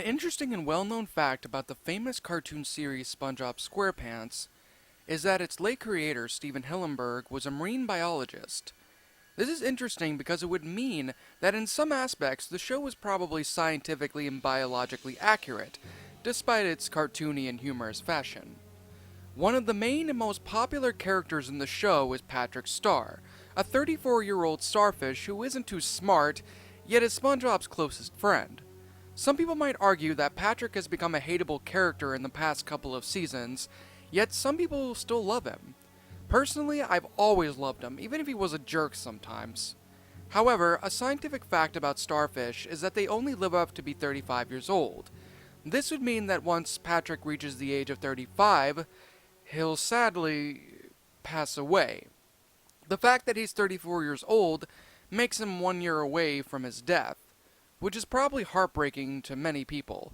interesting and well-known fact about the famous cartoon series SpongeBob SquarePants is that its late creator, Steven Hillenburg, was a marine biologist. This is interesting because it would mean that in some aspects the show was probably scientifically and biologically accurate, despite its cartoony and humorous fashion. One of the main and most popular characters in the show is Patrick Star, a 34-year-old starfish who isn't too smart, yet is SpongeBob's closest friend. Some people might argue that Patrick has become a hateable character in the past couple of seasons, yet some people still love him. Personally, I've always loved him, even if he was a jerk sometimes. However, a scientific fact about starfish is that they only live up to be 35 years old. This would mean that once Patrick reaches the age of 35, he'll sadly pass away. The fact that he's 34 years old makes him 1 year away from his death, which is probably heartbreaking to many people.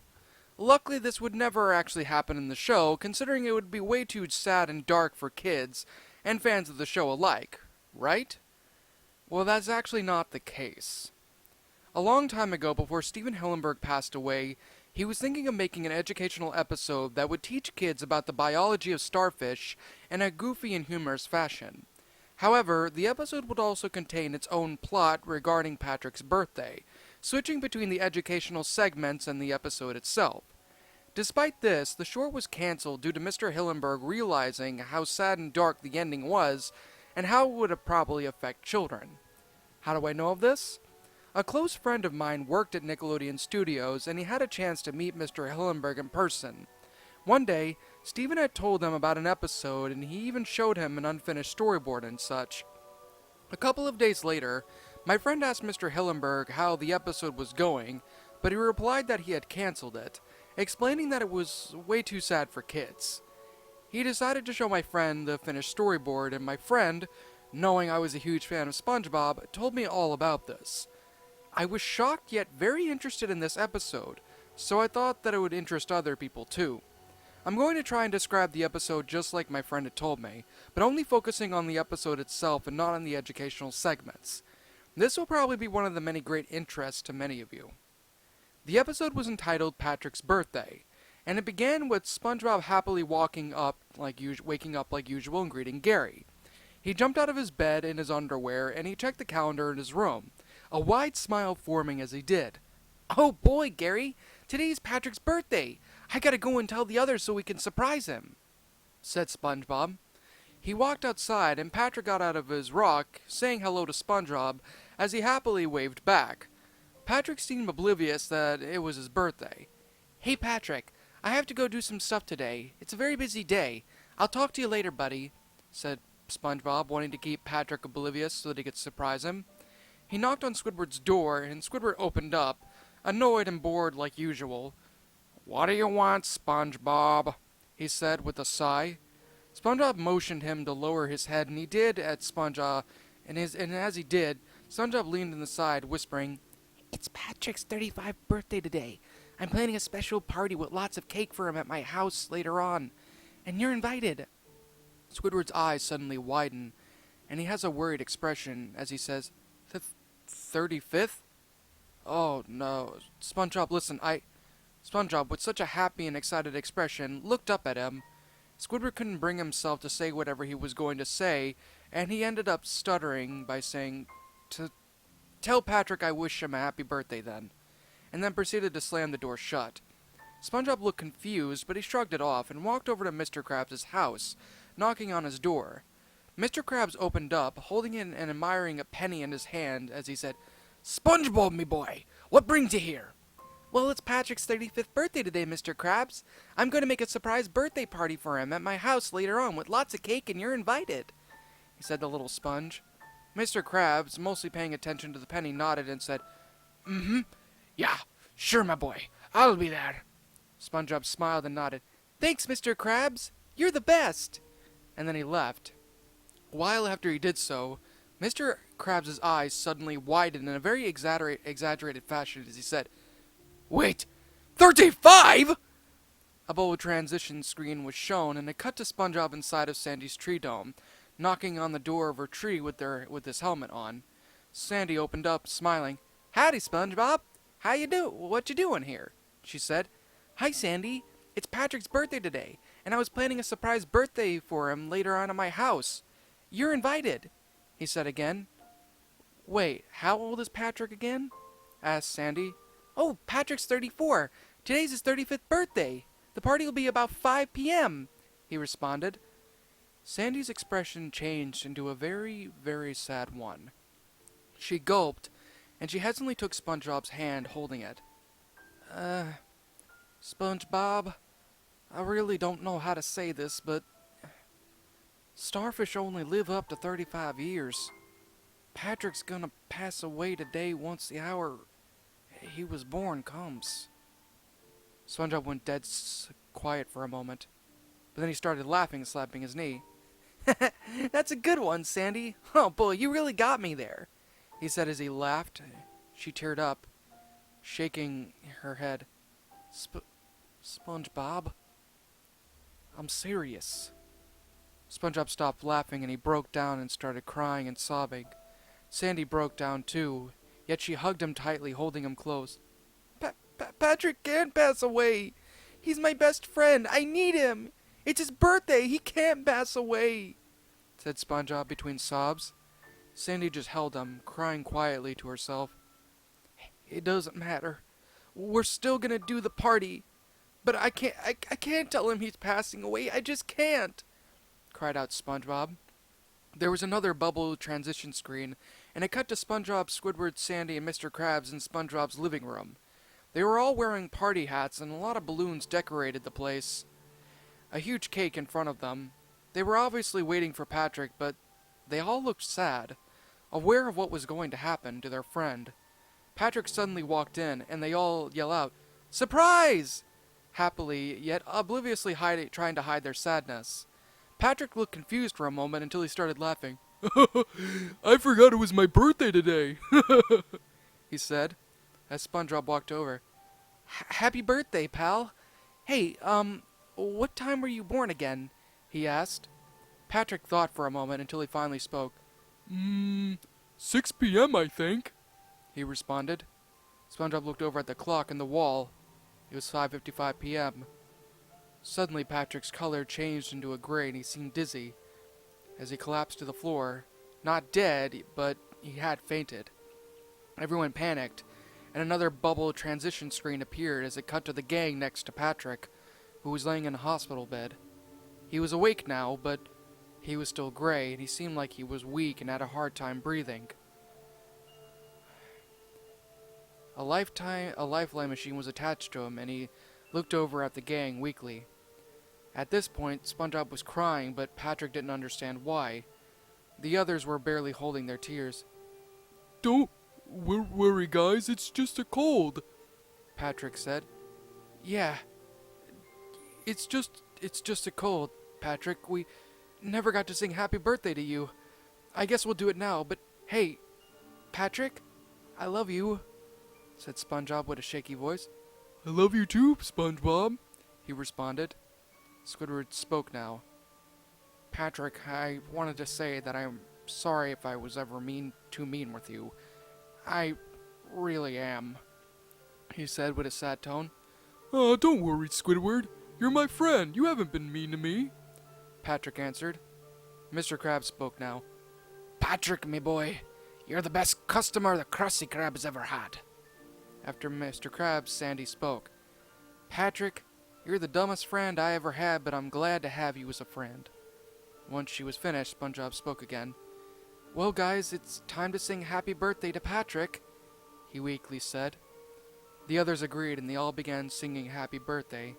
Luckily, this would never actually happen in the show, considering it would be way too sad and dark for kids and fans of the show alike, right? Well, that's actually not the case. A long time ago, before Steven Hillenburg passed away, he was thinking of making an educational episode that would teach kids about the biology of starfish in a goofy and humorous fashion. However, the episode would also contain its own plot regarding Patrick's birthday, switching between the educational segments and the episode itself. Despite this, the short was cancelled due to Mr. Hillenburg realizing how sad and dark the ending was, and how it would probably affect children. How do I know of this? A close friend of mine worked at Nickelodeon Studios, and he had a chance to meet Mr. Hillenburg in person. One day, Steven had told him about an episode, and he even showed him an unfinished storyboard and such. A couple of days later, my friend asked Mr. Hillenburg how the episode was going, but he replied that he had cancelled it, explaining that it was way too sad for kids. He decided to show my friend the finished storyboard, and my friend, knowing I was a huge fan of SpongeBob, told me all about this. I was shocked yet very interested in this episode, so I thought that it would interest other people too. I'm going to try and describe the episode just like my friend had told me, but only focusing on the episode itself and not on the educational segments. This will probably be one of the many great interests to many of you. The episode was entitled Patrick's Birthday, and it began with SpongeBob happily waking up like usual and greeting Gary. He jumped out of his bed in his underwear and he checked the calendar in his room, a wide smile forming as he did. "Oh boy, Gary, today's Patrick's birthday. I gotta go and tell the others so we can surprise him," said SpongeBob. He walked outside and Patrick got out of his rock, saying hello to SpongeBob as he happily waved back. Patrick seemed oblivious that it was his birthday. "Hey Patrick, I have to go do some stuff today. It's a very busy day. I'll talk to you later, buddy," said SpongeBob, wanting to keep Patrick oblivious so that he could surprise him. He knocked on Squidward's door, and Squidward opened up, annoyed and bored like usual. "What do you want, SpongeBob?" he said with a sigh. SpongeBob motioned him to lower his head, and he did and as he did, SpongeBob leaned in the side, whispering, "It's Patrick's 35th birthday today. I'm planning a special party with lots of cake for him at my house later on, and you're invited." Squidward's eyes suddenly widen, and he has a worried expression as he says, "The 35th? Oh no, SpongeBob, listen, SpongeBob, with such a happy and excited expression, looked up at him. Squidward couldn't bring himself to say whatever he was going to say, and he ended up stuttering by saying, "To tell Patrick I wish him a happy birthday then," and then proceeded to slam the door shut. SpongeBob looked confused, but he shrugged it off and walked over to Mr. Krabs' house, knocking on his door. Mr. Krabs opened up, holding in and admiring a penny in his hand as he said, "SpongeBob, me boy, what brings you here?" "Well, it's Patrick's 35th birthday today, Mr. Krabs. I'm going to make a surprise birthday party for him at my house later on with lots of cake, and you're invited," said the little sponge. Mr. Krabs, mostly paying attention to the penny, nodded and said, "Mm-hmm. Yeah, sure, my boy. I'll be there." SpongeBob smiled and nodded. "Thanks, Mr. Krabs. You're the best." And then he left. A while after he did so, Mr. Krabs' eyes suddenly widened in a very exaggerated fashion as he said, "Wait, 35?" A bold transition screen was shown, and it cut to SpongeBob inside of Sandy's tree dome, knocking on the door of her tree with his helmet on. Sandy opened up, smiling. "Howdy, SpongeBob. What you doing here?" she said. "Hi, Sandy. It's Patrick's birthday today, and I was planning a surprise birthday for him later on at my house. You're invited," he said again. "Wait, how old is Patrick again?" asked Sandy. "Oh, Patrick's 34. Today's his 35th birthday. The party will be about 5 p.m., he responded. Sandy's expression changed into a very, very sad one. She gulped, and she hesitantly took SpongeBob's hand, holding it. SpongeBob, I really don't know how to say this, but starfish only live up to 35 years. Patrick's gonna pass away today once the hour he was born comes." SpongeBob went dead quiet for a moment, but then he started laughing and slapping his knee. "That's a good one, Sandy. Oh boy, you really got me there," he said as he laughed. She teared up, shaking her head. SpongeBob, I'm serious." SpongeBob stopped laughing and he broke down and started crying and sobbing. Sandy broke down too, yet she hugged him tightly, holding him close. Patrick can't pass away. He's my best friend. I need him. It's his birthday. He can't pass away," said SpongeBob between sobs. Sandy just held him, crying quietly to herself. "It doesn't matter. We're still gonna do the party. But I can't tell him he's passing away. I just can't," cried out SpongeBob. There was another bubble transition screen, and it cut to SpongeBob, Squidward, Sandy, and Mr. Krabs in SpongeBob's living room. They were all wearing party hats, and a lot of balloons decorated the place. A huge cake in front of them. They were obviously waiting for Patrick, but they all looked sad, aware of what was going to happen to their friend. Patrick suddenly walked in, and they all yell out, "Surprise!" happily, yet obliviously trying to hide their sadness. Patrick looked confused for a moment until he started laughing. "I forgot it was my birthday today," he said, as SpongeBob walked over. "Happy birthday, pal. Hey, what time were you born again?" he asked. Patrick thought for a moment until he finally spoke. 6 p.m., I think," he responded. SpongeBob looked over at the clock in the wall. It was 5:55 p.m. Suddenly, Patrick's color changed into a gray and he seemed dizzy as he collapsed to the floor. Not dead, but he had fainted. Everyone panicked, and another bubble transition screen appeared as it cut to the gang next to Patrick, who was laying in a hospital bed. He was awake now, but he was still gray, and he seemed like he was weak and had a hard time breathing. A lifeline machine was attached to him, and he looked over at the gang weakly. At this point, SpongeBob was crying, but Patrick didn't understand why. The others were barely holding their tears. "Don't worry, guys, it's just a cold," Patrick said. "Yeah, it's just a cold, Patrick. We never got to sing happy birthday to you. I guess we'll do it now, but hey, Patrick, I love you," said SpongeBob with a shaky voice. "I love you too, SpongeBob," he responded. Squidward spoke now. "Patrick, I wanted to say that I'm sorry if I was ever too mean with you. I really am," he said with a sad tone. "Oh, don't worry, Squidward. You're my friend. You haven't been mean to me," Patrick answered. Mr. Krabs spoke now. "Patrick, me boy, you're the best customer the Krusty Krab has ever had." After Mr. Krabs, Sandy spoke. "Patrick, you're the dumbest friend I ever had, but I'm glad to have you as a friend." Once she was finished, SpongeBob spoke again. "Well, guys, it's time to sing happy birthday to Patrick," he weakly said. The others agreed, and they all began singing happy birthday.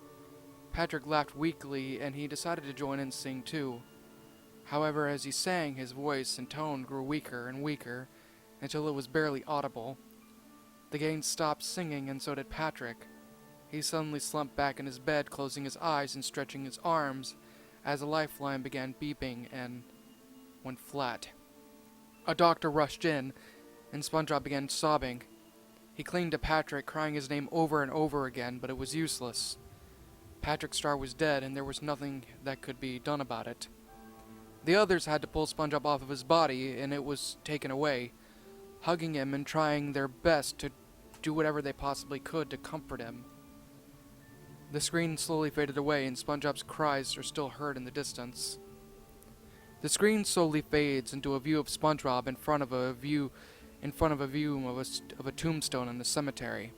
Patrick laughed weakly, and he decided to join in and sing too. However, as he sang, his voice and tone grew weaker and weaker, until it was barely audible. The gang stopped singing, and so did Patrick. He suddenly slumped back in his bed, closing his eyes and stretching his arms, as a lifeline began beeping and went flat. A doctor rushed in, and SpongeBob began sobbing. He clinged to Patrick, crying his name over and over again, but it was useless. Patrick's star was dead, and there was nothing that could be done about it. The others had to pull SpongeBob off of his body, and it was taken away, hugging him and trying their best to do whatever they possibly could to comfort him. The screen slowly faded away, and SpongeBob's cries are still heard in the distance. The screen slowly fades into a view of SpongeBob in front of a tombstone in the cemetery.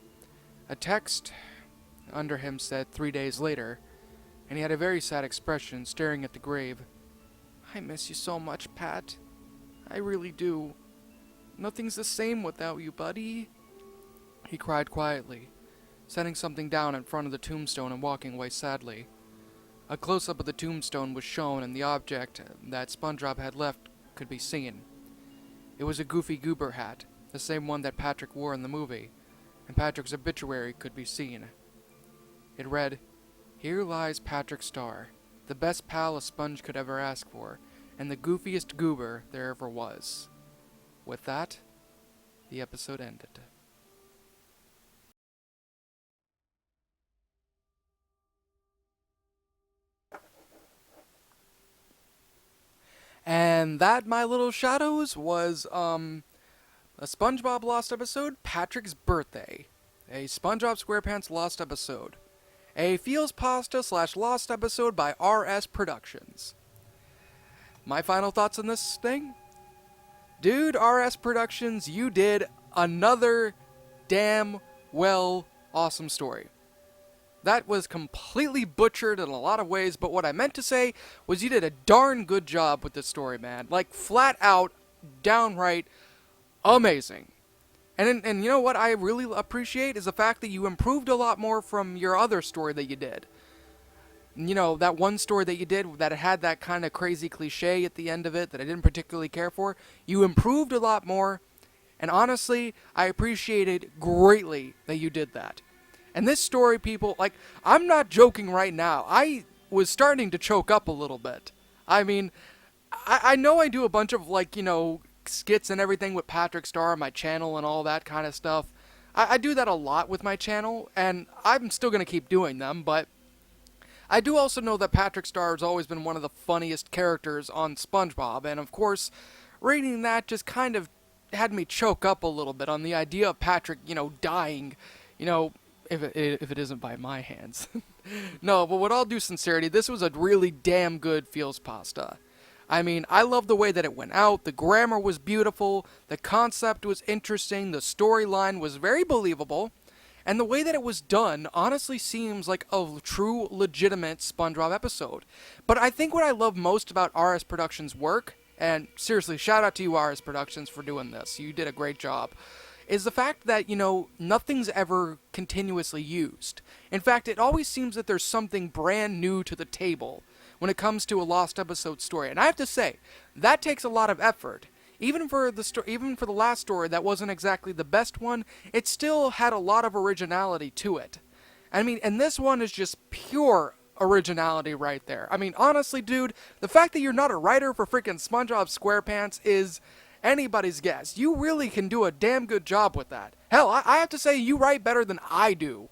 A text under him said 3 days later, and he had a very sad expression, staring at the grave. I miss you so much, Pat. I really do. Nothing's the same without you, buddy. He cried quietly, setting something down in front of the tombstone and walking away sadly. A close-up of the tombstone was shown, and the object that SpongeBob had left could be seen. It was a Goofy Goober hat, the same one that Patrick wore in the movie, and Patrick's obituary could be seen. It read, "Here lies Patrick Star, the best pal a sponge could ever ask for, and the goofiest goober there ever was." With that, the episode ended. And that, my little shadows, was a SpongeBob Lost episode, Patrick's Birthday. A SpongeBob SquarePants Lost episode. A Feels Pasta / Lost episode by RS Productions. My final thoughts on this thing? Dude, RS Productions, you did another damn well awesome story. That was completely butchered in a lot of ways, but what I meant to say was you did a darn good job with this story, man. Like, flat out, downright amazing. And you know what I really appreciate is the fact that you improved a lot more from your other story that you did. You know, that one story that you did that had that kind of crazy cliche at the end of it that I didn't particularly care for. You improved a lot more, and honestly, I appreciated greatly that you did that. And this story, people, like, I'm not joking right now. I was starting to choke up a little bit. I mean, I know I do a bunch of, like, you know, skits and everything with Patrick Star on my channel and all that kind of stuff. I do that a lot with my channel, and I'm still going to keep doing them, but I do also know that Patrick Star has always been one of the funniest characters on SpongeBob, and of course, reading that just kind of had me choke up a little bit on the idea of Patrick, you know, dying, you know, if it isn't by my hands. No, but with all due sincerity, this was a really damn good Feels Pasta. I mean, I love the way that it went out, the grammar was beautiful, the concept was interesting, the storyline was very believable, and the way that it was done honestly seems like a true, legitimate SpongeBob episode. But I think what I love most about RS Productions' work, and seriously, shout out to you RS Productions for doing this, you did a great job, is the fact that, you know, nothing's ever continuously used. In fact, it always seems that there's something brand new to the table when it comes to a Lost episode story. And I have to say, that takes a lot of effort. Even for the last story that wasn't exactly the best one, it still had a lot of originality to it. I mean, and this one is just pure originality right there. I mean, honestly, dude, the fact that you're not a writer for freaking SpongeBob SquarePants is anybody's guess. You really can do a damn good job with that. Hell, I have to say you write better than I do.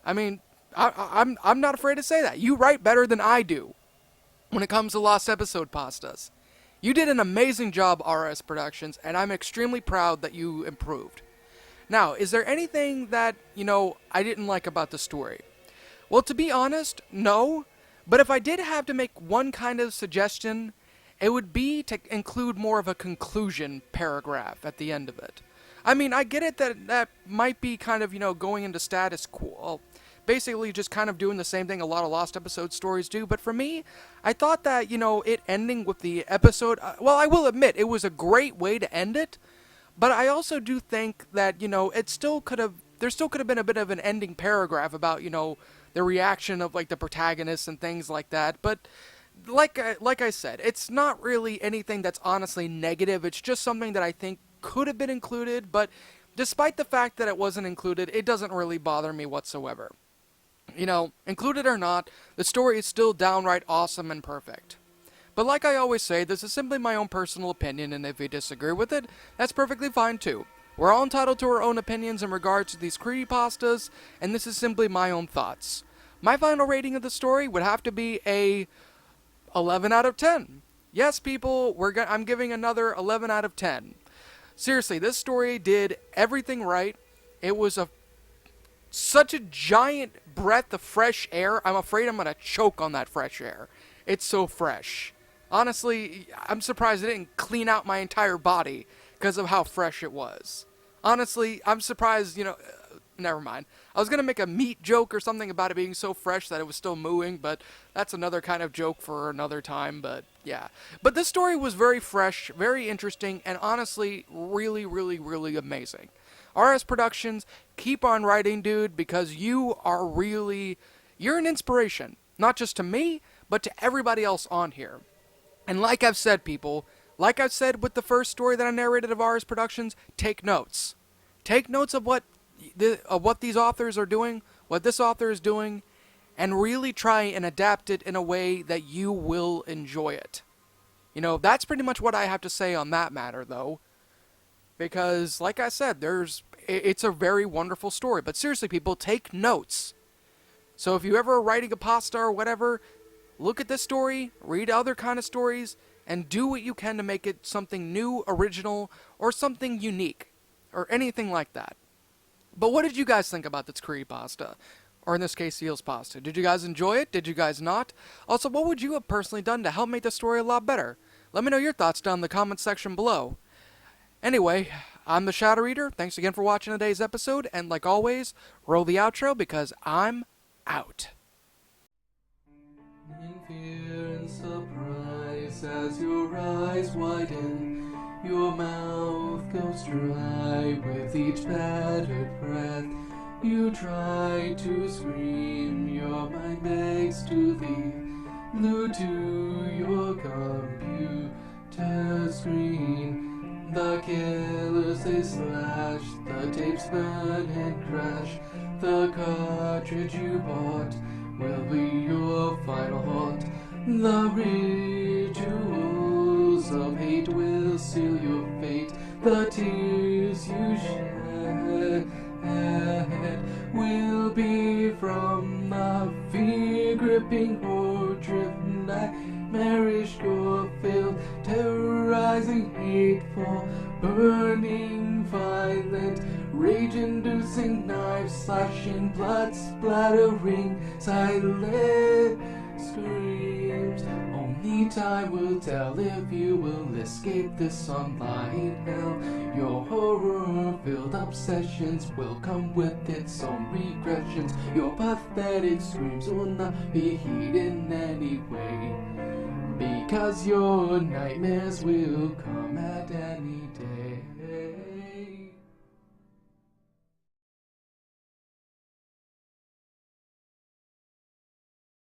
I mean, I'm not afraid to say that. You write better than I do when it comes to Lost episode pastas. You did an amazing job, RS Productions, and I'm extremely proud that you improved. Now, is there anything that, you know, I didn't like about the story? Well, to be honest, no. But if I did have to make one kind of suggestion, it would be to include more of a conclusion paragraph at the end of it. I mean, I get it that that might be kind of, you know, going into status quo. Basically just kind of doing the same thing a lot of Lost episode stories do, but for me, I thought that, you know, it ending with the episode, well, I will admit, it was a great way to end it, but I also do think that, you know, there still could have been a bit of an ending paragraph about, you know, the reaction of, like, the protagonists and things like that, but like I said, it's not really anything that's honestly negative, it's just something that I think could have been included, but despite the fact that it wasn't included, it doesn't really bother me whatsoever. You know, included or not, the story is still downright awesome and perfect. But like I always say, this is simply my own personal opinion, and if you disagree with it, that's perfectly fine too. We're all entitled to our own opinions in regards to these creepypastas, and this is simply my own thoughts. My final rating of the story would have to be a 11 out of 10. Yes, people, I'm giving another 11 out of 10. Seriously, this story did everything right. It was a such a giant breath of fresh air. I'm afraid I'm gonna choke on that fresh air. It's so fresh. Honestly, I'm surprised it didn't clean out my entire body because of how fresh it was. Honestly, I'm surprised, never mind. I was gonna make a meat joke or something about it being so fresh that it was still mooing, but that's another kind of joke for another time, but yeah. But this story was very fresh, very interesting, and honestly, really, really, really amazing. RS Productions, keep on writing, dude, because you're an inspiration. Not just to me, but to everybody else on here. And like I've said, people, like I've said with the first story that I narrated of RS Productions, take notes. Take notes of what these authors are doing, what this author is doing, and really try and adapt it in a way that you will enjoy it. That's pretty much what I have to say on that matter, though. Because, like I said, it's a very wonderful story. But seriously, people, take notes. So if you ever are writing a pasta or whatever, look at this story, read other kind of stories, and do what you can to make it something new, original, or something unique, or anything like that. But what did you guys think about this creepypasta? Or in this case, Seal's Pasta? Did you guys enjoy it? Did you guys not? Also, what would you have personally done to help make the story a lot better? Let me know your thoughts down in the comments section below. Anyway, I'm the Shadow Eater. Thanks again for watching today's episode, and like always, roll the outro because I'm out. In fear and surprise as your eyes widen, your mouth goes dry with each battered breath. You try to scream, your mind begs to leave, glued to your computer screen. The killers they slash, the tapes burn and crash. The cartridge you bought will be your final haunt. The rituals of hate will seal your fate. The tears you shed will be from the fear-gripping horde-driven nightmarish gore-filled, terrorizing, hateful, burning, violent, rage-inducing, knife-slashing, blood-splattering, silent screams. Only time will tell if you will escape this online hell. Your horror-filled obsessions will come with its own regressions. Your pathetic screams will not be heeded in any way, because your nightmares will come at any day.